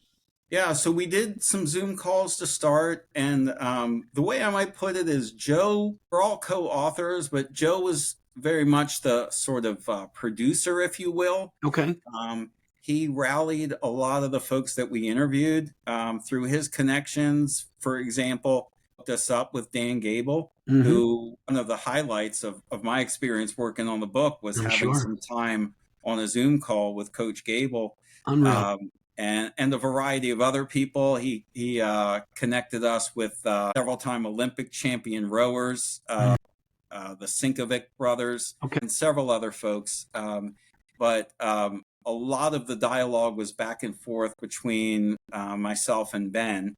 Yeah, so we did some Zoom calls to start, and the way I might put it is Joe, we're all co-authors, but Joe was very much the sort of producer, if you will.
Okay.
He rallied a lot of the folks that we interviewed through his connections. For example, hooked us up with Dan Gable,
Mm-hmm.
who one of the highlights of my experience working on the book was
I'm
having
sure.
some time on a Zoom call with Coach Gable.
Unreal.
And a variety of other people. He connected us with several-time Olympic champion rowers, the Sinkovic brothers,
Okay.
and several other folks. But a lot of the dialogue was back and forth between myself and Ben.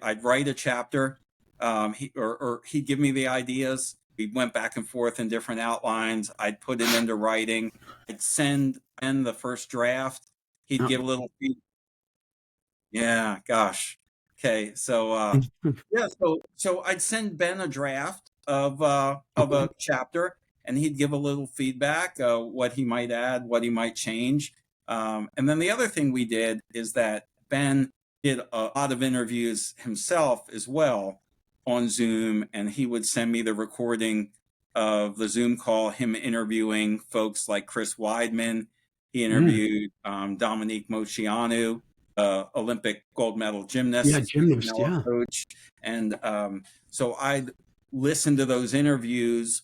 I'd write a chapter, or he'd give me the ideas. We went back and forth in different outlines. I'd put it into writing. I'd send Ben the first draft. He'd give a little feedback. Yeah, gosh. Okay, so yeah, so I'd send Ben a draft of a chapter, and he'd give a little feedback, what he might add, what he might change. And then the other thing we did is that Ben did a lot of interviews himself as well on Zoom, and he would send me the recording of the Zoom call, him interviewing folks like Chris Weidman. He interviewed Dominique Moceanu, Olympic gold medal gymnast,
Yeah, gymnast, yeah.
coach. And so I'd listen to those interviews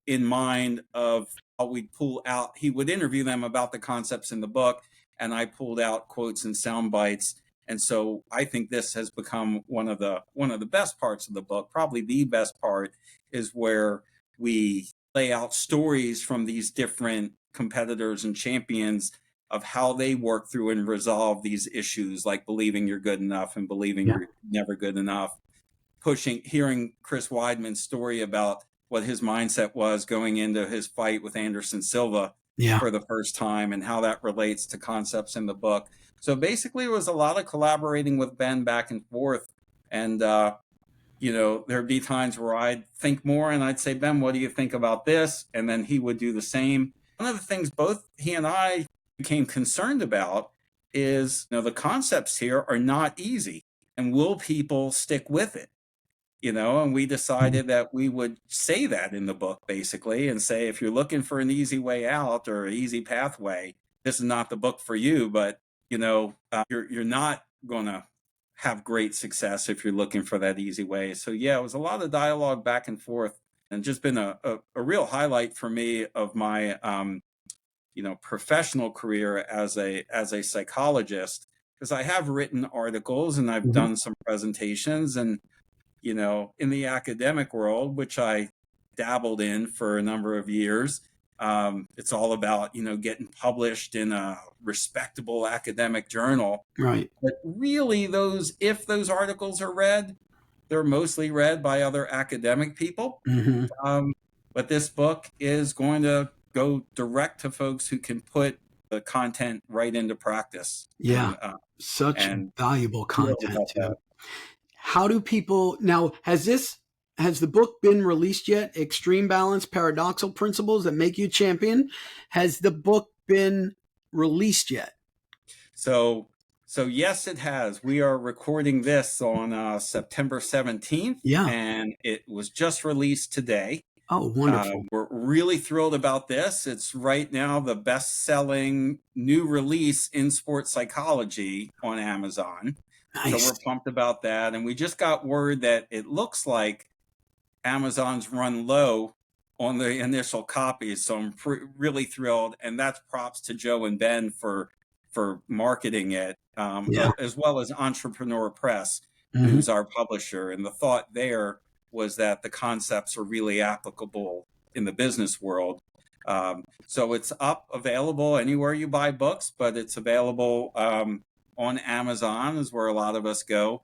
in mind of how we'd pull out. He would interview them about the concepts in the book, and I pulled out quotes and sound bites. And so I think this has become one of the best parts of the book. Probably the best part is where we lay out stories from these different competitors and champions of how they work through and resolve these issues, like believing you're good enough and believing you're never good enough. Hearing Chris Weidman's story about what his mindset was going into his fight with Anderson Silva for the first time and how that relates to concepts in the book. So basically it was a lot of collaborating with Ben back and forth. And, you know, there'd be times where I'd think more and I'd say, Ben, what do you think about this? And then he would do the same. One of the things both he and I became concerned about is, you know, the concepts here are not easy, and will people stick with it? You know, and we decided that we would say that in the book basically and say, if you're looking for an easy way out or an easy pathway, this is not the book for you. But, you know, you're not going to have great success if you're looking for that easy way. So yeah, it was a lot of dialogue back and forth and just been a real highlight for me of my professional career as a psychologist, because I have written articles and I've
Mhm.
done some presentations, and in the academic world, which I dabbled in for a number of years, it's all about getting published in a respectable academic journal.
Right.
But really, if those articles are read, they're mostly read by other academic people.
Hmm.
Um, but this book is going to go direct to folks who can put the content right into practice.
Yeah. Such
And
valuable
thrilled
content
about
too.
that.
How do people now? Has the book been released yet? Extreme Balance: Paradoxical Principles That Make You Champion. Has the book been released yet?
So, yes, it has. We are recording this on September 17th,
Yeah.
and it was just released today.
Oh, wonderful.
We're really thrilled about this. It's right now the best-selling new release in sports psychology on Amazon. So
Nice.
we're pumped about that. And we just got word that it looks like Amazon's run low on the initial copies. So I'm really thrilled. And that's props to Joe and Ben for marketing it,
Yeah.
as well as Entrepreneur Press,
Hmm.
who's our publisher. And the thought there was that the concepts are really applicable in the business world. So it's available anywhere you buy books, but it's available on Amazon is where a lot of us go.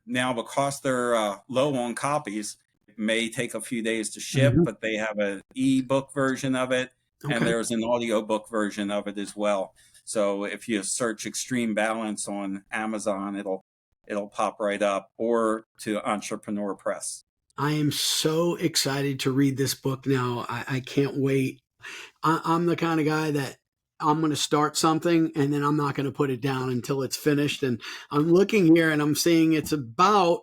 Now, because they're low on copies, it may take a few days to ship,
Hmm.
but they have an e-book version of it, and
Okay.
there's an audiobook version of it as well. So if you search Extreme Balance on Amazon, it'll pop right up, or to Entrepreneur Press.
I am so excited to read this book now. I can't wait. I'm the kind of guy that I'm going to start something and then I'm not going to put it down until it's finished. And I'm looking here and I'm seeing it's about,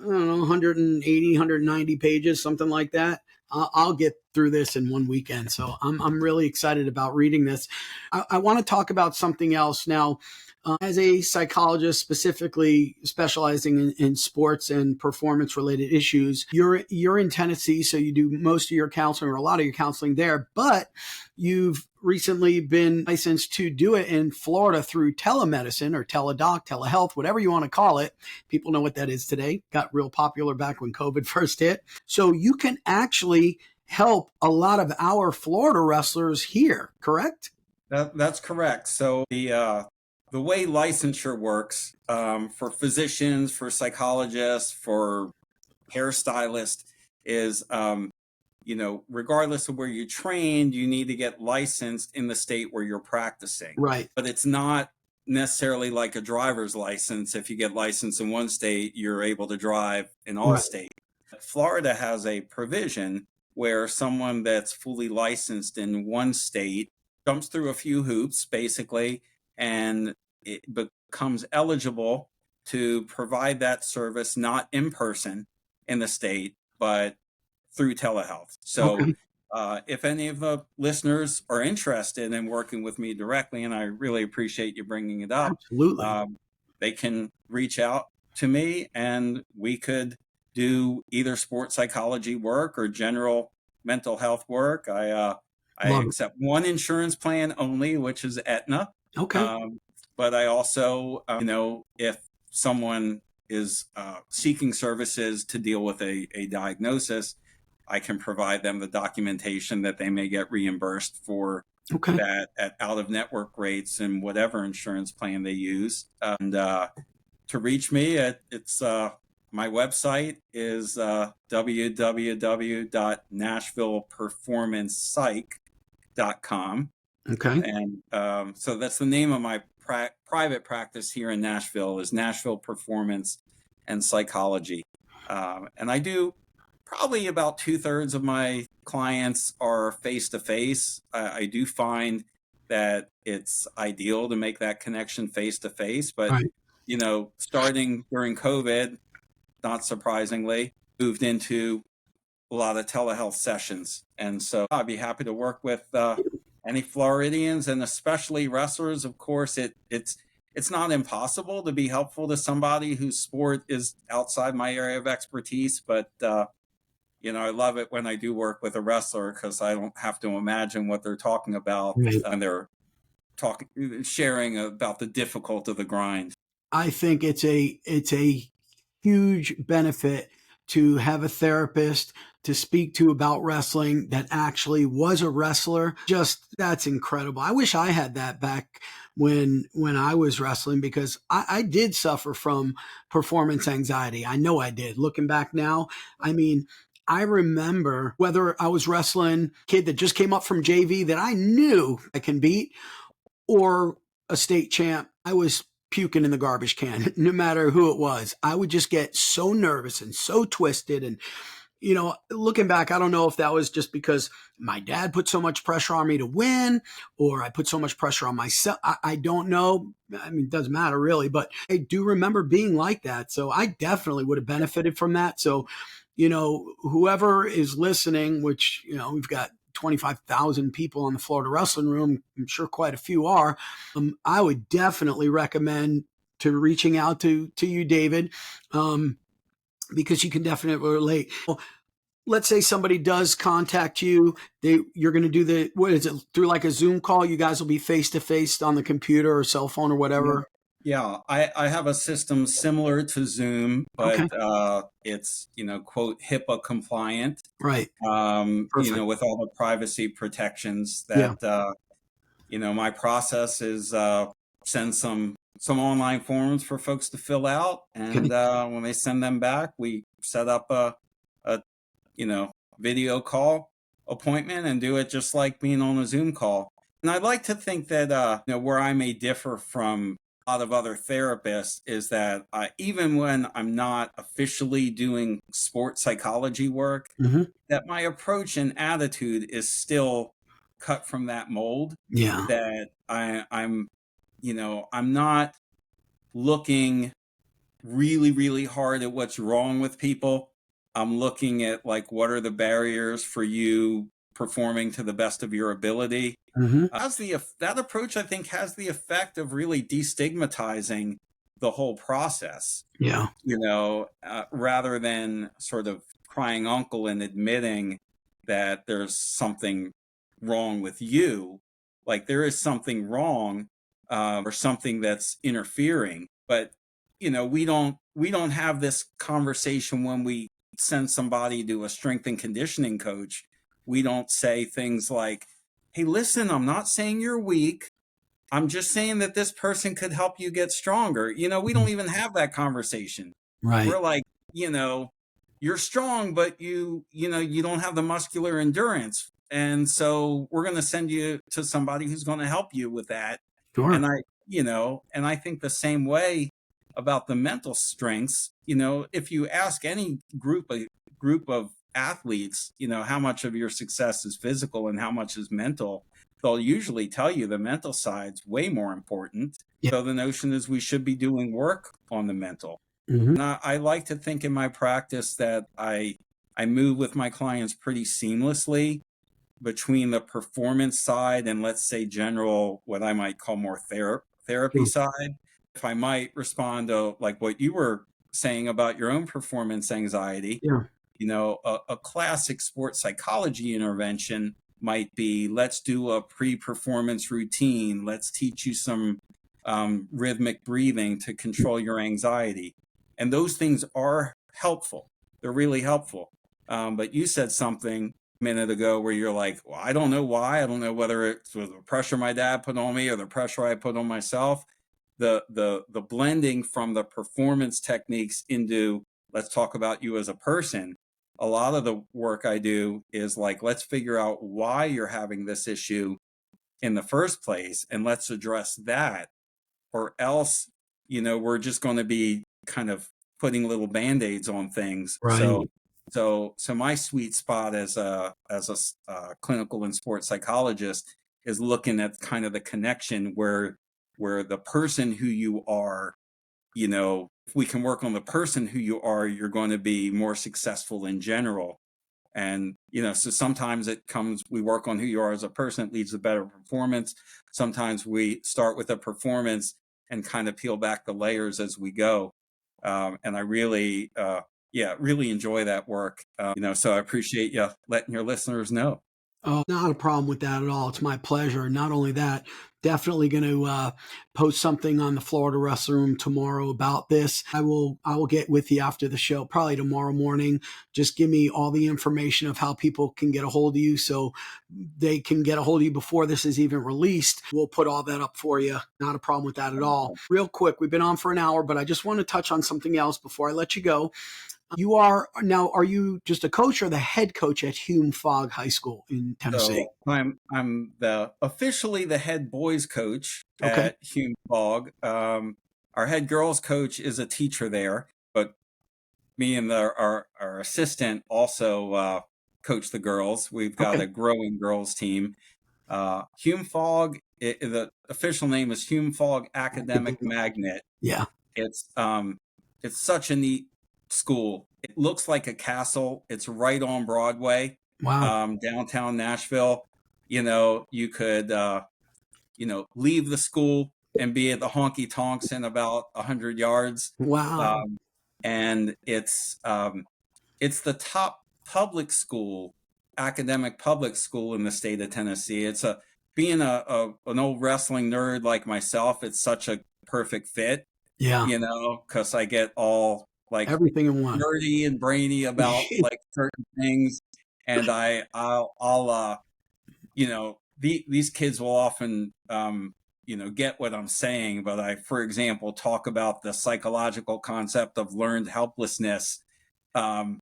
I don't know, 180, 190 pages, something like that. I'll get through this in one weekend. So I'm really excited about reading this. I want to talk about something else now. As a psychologist, specifically specializing in sports and performance related issues, you're in Tennessee, so you do most of your counseling or a lot of your counseling there, but you've recently been licensed to do it in Florida through telemedicine or teledoc, telehealth, whatever you want to call it. People know what that is today. Got real popular back when COVID first hit. So you can actually help a lot of our Florida wrestlers here, correct?
That's correct. So the way licensure works for physicians, for psychologists, for hairstylists is, regardless of where you trained, you need to get licensed in the state where you're practicing.
Right.
But it's not necessarily like a driver's license. If you get licensed in one state, you're able to drive in all
Right.
states. Florida has a provision where someone that's fully licensed in one state jumps through a few hoops, basically, and it becomes eligible to provide that service not in person in the state, but through telehealth. So
Okay.
if any of the listeners are interested in working with me directly, and I really appreciate you bringing it up,
Absolutely.
they can reach out to me and we could do either sports psychology work or general mental health work. I
Love it.
accept one insurance plan only, which is Aetna.
Okay.
But I also, if someone is seeking services to deal with a diagnosis, I can provide them the documentation that they may get reimbursed for
Okay.
that at out-of-network rates and whatever insurance plan they use. And to reach me, it's my website is www.nashvilleperformancepsych.com.
Okay.
And so that's the name of my private practice here in Nashville, is Nashville Performance and Psychology. And I do probably about 2/3 of my clients are face-to-face. I do find that it's ideal to make that connection face-to-face, but
Right.
starting during COVID, not surprisingly, moved into a lot of telehealth sessions. And so I'd be happy to work with any Floridians, and especially wrestlers. Of course, it's not impossible to be helpful to somebody whose sport is outside my area of expertise, but I love it when I do work with a wrestler because I don't have to imagine what they're talking about
Right.
when they're sharing about the difficulty of the grind.
I think it's a huge benefit to have a therapist to speak to about wrestling that actually was a wrestler. Just that's incredible. I wish I had that back when I was wrestling, because I did suffer from performance anxiety. I know I did. Looking back now, I mean, I remember whether I was wrestling kid that just came up from JV that I knew I can beat, or a state champ, I was puking in the garbage can, no matter who it was. I would just get so nervous and so twisted. And, looking back, I don't know if that was just because my dad put so much pressure on me to win, or I put so much pressure on myself. I don't know. I mean, it doesn't matter really, but I do remember being like that. So I definitely would have benefited from that. So, whoever is listening, which, we've got 25,000 people in the Florida Wrestling Room. I'm sure quite a few are. I would definitely recommend to reaching out to you, David, because you can definitely relate. Well, let's say somebody does contact you. You're going to do what is it, through like a Zoom call? You guys will be face to face on the computer or cell phone or whatever.
Yeah, I have a system similar to Zoom, but
Okay.
it's, quote, HIPAA compliant,
Right. Perfect.
with all the privacy protections
Yeah.
that, my process is send some online forms for folks to fill out. And
Okay.
when they send them back, we set up a video call appointment and do it just like being on a Zoom call. And I'd like to think that, where I may differ from a lot of other therapists is that even when I'm not officially doing sports psychology work,
Hmm.
that my approach and attitude is still cut from that mold.
Yeah.
That I'm not looking really, really hard at what's wrong with people. I'm looking at like, what are the barriers for you performing to the best of your ability?
Hmm.
That approach, I think, has the effect of really destigmatizing the whole process,
Yeah.
rather than sort of crying uncle and admitting that there's something wrong with you. Like there is something wrong, or something that's interfering, but we don't have this conversation when we send somebody to a strength and conditioning coach. We don't say things like, hey, listen, I'm not saying you're weak. I'm just saying that this person could help you get stronger. We don't even have that conversation.
Right.
We're like, you're strong, but you don't have the muscular endurance. And so we're going to send you to somebody who's going to help you with that.
Sure.
And I think the same way about the mental strengths. If you ask any group of athletes, how much of your success is physical and how much is mental, they'll usually tell you the mental side's way more important.
Yeah.
So the notion is we should be doing work on the mental.
Hmm.
And I like to think in my practice that I move with my clients pretty seamlessly between the performance side and, let's say, general, what I might call more therapy
Sure.
side. If I might respond to like what you were saying about your own performance anxiety,
Yeah.
a classic sports psychology intervention might be, let's do a pre-performance routine. Let's teach you some rhythmic breathing to control your anxiety. And those things are helpful. They're really helpful. But you said something a minute ago where you're like, well, I don't know why. I don't know whether it's the pressure my dad put on me or the pressure I put on myself. The blending from the performance techniques into, let's talk about you as a person. A lot of the work I do is like, let's figure out why you're having this issue in the first place, and let's address that. Or else, we're just going to be kind of putting little band-aids on things.
Right.
So my sweet spot as a clinical and sports psychologist is looking at kind of the connection where the person who you are, if we can work on the person who you are, you're going to be more successful in general. And, so sometimes we work on who you are as a person, it leads to better performance. Sometimes we start with a performance and kind of peel back the layers as we go. And I really really enjoy that work. So I appreciate you letting your listeners know.
Oh, not a problem with that at all. It's my pleasure. Not only that, definitely going to post something on the Florida Wrestling Room tomorrow about this. I will get with you after the show, probably tomorrow morning. Just give me all the information of how people can get a hold of you, so they can get a hold of you before this is even released. We'll put all that up for you. Not a problem with that at all. Real quick, we've been on for an hour, but I just want to touch on something else before I let you go. Are you just a coach or the head coach at Hume Fogg High School in Tennessee?
So I'm officially the head boys coach
Okay.
at Hume Fogg. Our head girls coach is a teacher there, but me and our assistant also coach the girls. We've got
Okay.
a growing girls team. Hume Fogg, the official name is Hume Fogg Academic Magnet.
Yeah.
It's such a neat school. It looks like a castle. It's right on Broadway,
Wow.
downtown Nashville. You could leave the school and be at the honky tonks in about 100 yards.
Wow.
And it's the top public school, academic public school in the state of Tennessee. It's being an old wrestling nerd like myself, it's such a perfect fit.
Yeah.
Because I get all like
Everything in one.
nerdy and brainy about like certain things, and these kids will often get what I'm saying, but I, for example, talk about the psychological concept of learned helplessness, and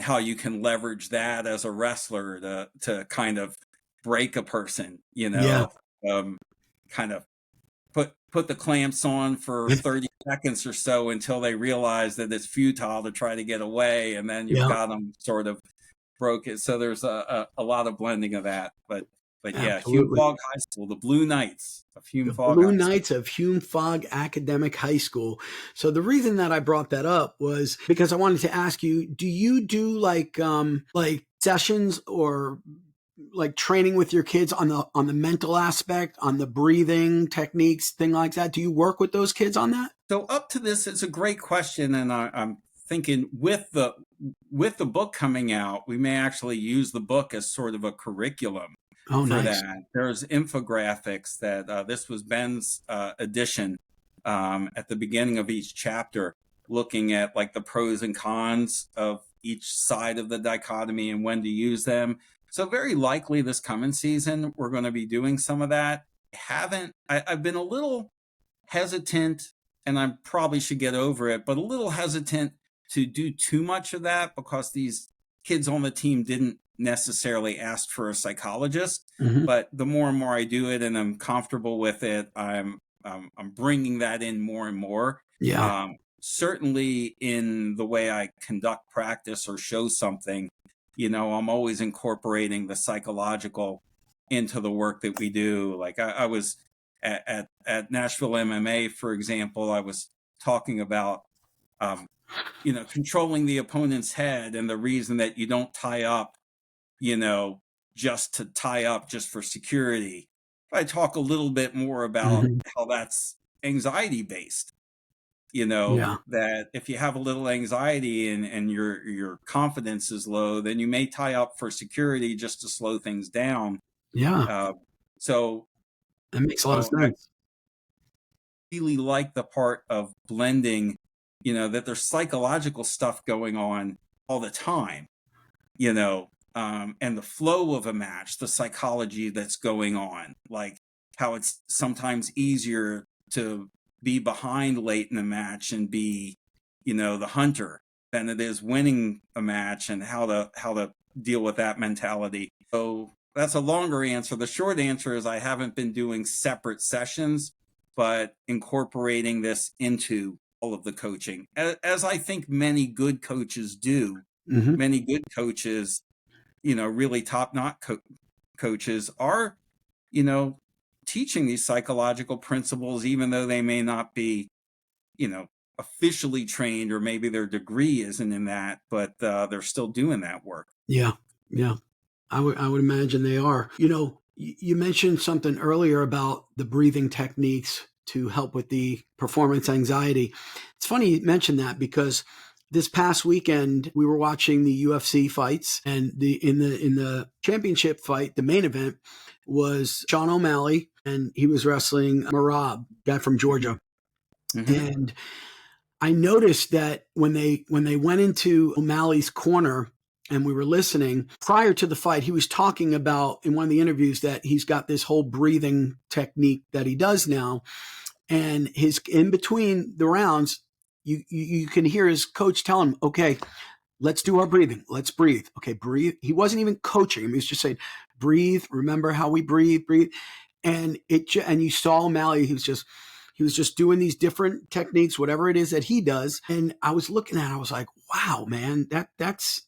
how you can leverage that as a wrestler to kind of break a person, kind of put the clamps on for 30 seconds or so until they realize that it's futile to try to get away, and then you've got them sort of broken. So there's a lot of blending of that, but yeah, Hume Fogg High School, the Blue Knights of Hume Fogg.
Blue Knights of Hume Fogg Academic High School. So the reason that I brought that up was because I wanted to ask you, do you do like sessions or like training with your kids on the mental aspect, on the breathing techniques, thing like that? Do you work with those kids on that?
So up to this, it's a great question, and I'm thinking with the book coming out, we may actually use the book as sort of a curriculum for
nice.
that. There's infographics that this was Ben's edition at the beginning of each chapter, looking at like the pros and cons of each side of the dichotomy and when to use them. So very likely this coming season, we're going to be doing some of that. I've been a little hesitant, and I probably should get over it, but a little hesitant to do too much of that because these kids on the team didn't necessarily ask for a psychologist.
Mm-hmm.
But the more and more I do it and I'm comfortable with it, I'm bringing that in more and more.
Yeah.
Certainly in the way I conduct practice or show something, I'm always incorporating the psychological into the work that we do. Like I was at Nashville MMA, for example, I was talking about, controlling the opponent's head, and the reason that you don't tie up, just to tie up just for security. I talk a little bit more about how that's anxiety based. That if you have a little anxiety and your confidence is low, then you may tie up for security just to slow things down.
Yeah.
So
that makes a lot of sense.
I really like the part of blending, that there's psychological stuff going on all the time, and the flow of a match, the psychology that's going on, like how it's sometimes easier to be behind late in the match and be, the hunter than it is winning a match, and how to deal with that mentality. So that's a longer answer. The short answer is I haven't been doing separate sessions, but incorporating this into all of the coaching, as I think many good coaches do.
Mm-hmm.
Many good coaches, really top-notch coaches are, teaching these psychological principles, even though they may not be, officially trained, or maybe their degree isn't in that, but they're still doing that work.
Yeah. Yeah. I would imagine they are. You mentioned something earlier about the breathing techniques to help with the performance anxiety. It's funny you mentioned that because This past weekend, we were watching the UFC fights, and in the championship fight, the main event was Sean O'Malley, and he was wrestling Marab, guy from Georgia.
Mm-hmm.
And I noticed that when they went into O'Malley's corner and we were listening, prior to the fight, he was talking about in one of the interviews that he's got this whole breathing technique that he does now. And his in between the rounds, you can hear his coach tell him, okay, let's do our breathing. Let's breathe. Okay, breathe. He wasn't even coaching him. He was just saying, breathe. Remember how we breathe. And you saw O'Malley. He was just doing these different techniques, whatever it is that he does. And I was looking at it, I was like, wow, man, that's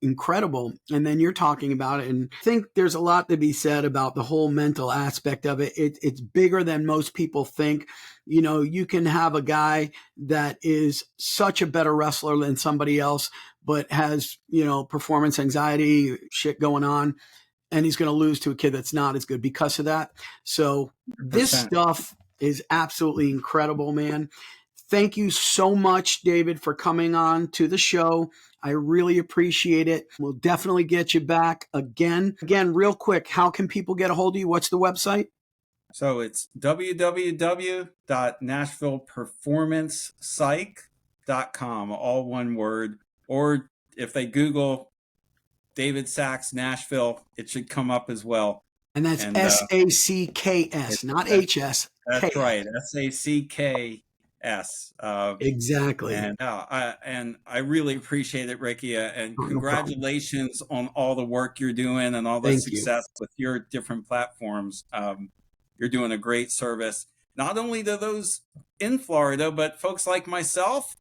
incredible. And then you're talking about it. And I think there's a lot to be said about the whole mental aspect of it. It's bigger than most people think. You know, you can have a guy that is such a better wrestler than somebody else, but has, performance anxiety, shit going on. And he's going to lose to a kid that's not as good because of that. So this
100%.
stuff is absolutely incredible, man. Thank you so much, David, for coming on to the show. I really appreciate it. We'll definitely get you back again. Again, real quick, how can people get a hold of you? What's the website?
So it's www.nashvilleperformancepsych.com, all one word. Or if they Google David Sacks Nashville, it should come up as well.
And that's SACKS, not HS.
That's right, SACKS.
Exactly.
And I really appreciate it, Ricky. And congratulations on all the work you're doing and all the success with your different platforms. You're doing a great service, not only to those in Florida, but folks like myself,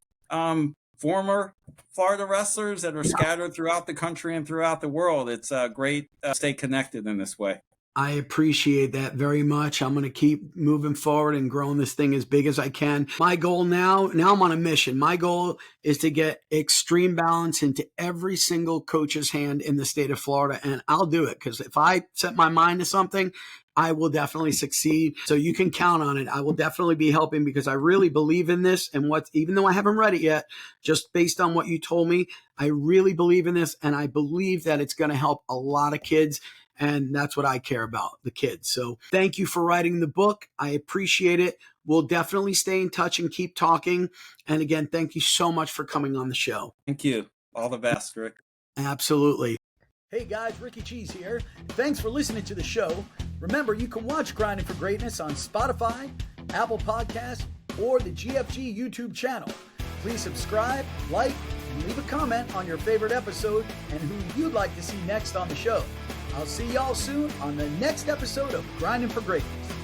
former Florida wrestlers that are scattered throughout the country and throughout the world. It's great to stay connected in this way.
I appreciate that very much. I'm going to keep moving forward and growing this thing as big as I can. My goal now I'm on a mission. My goal is to get extreme balance into every single coach's hand in the state of Florida. And I'll do it, because if I set my mind to something, I will definitely succeed. So you can count on it. I will definitely be helping, because I really believe in this. And even though I haven't read it yet, just based on what you told me, I really believe in this. And I believe that it's going to help a lot of kids. And that's what I care about, the kids. So thank you for writing the book. I appreciate it. We'll definitely stay in touch and keep talking. And again, thank you so much for coming on the show.
Thank you. All the best, Rick.
Absolutely.
Hey guys, Ricky Cheese here. Thanks for listening to the show. Remember, you can watch Grinding for Greatness on Spotify, Apple Podcasts, or the GFG YouTube channel. Please subscribe, like, and leave a comment on your favorite episode and who you'd like to see next on the show. I'll see y'all soon on the next episode of Grinding for Greatness.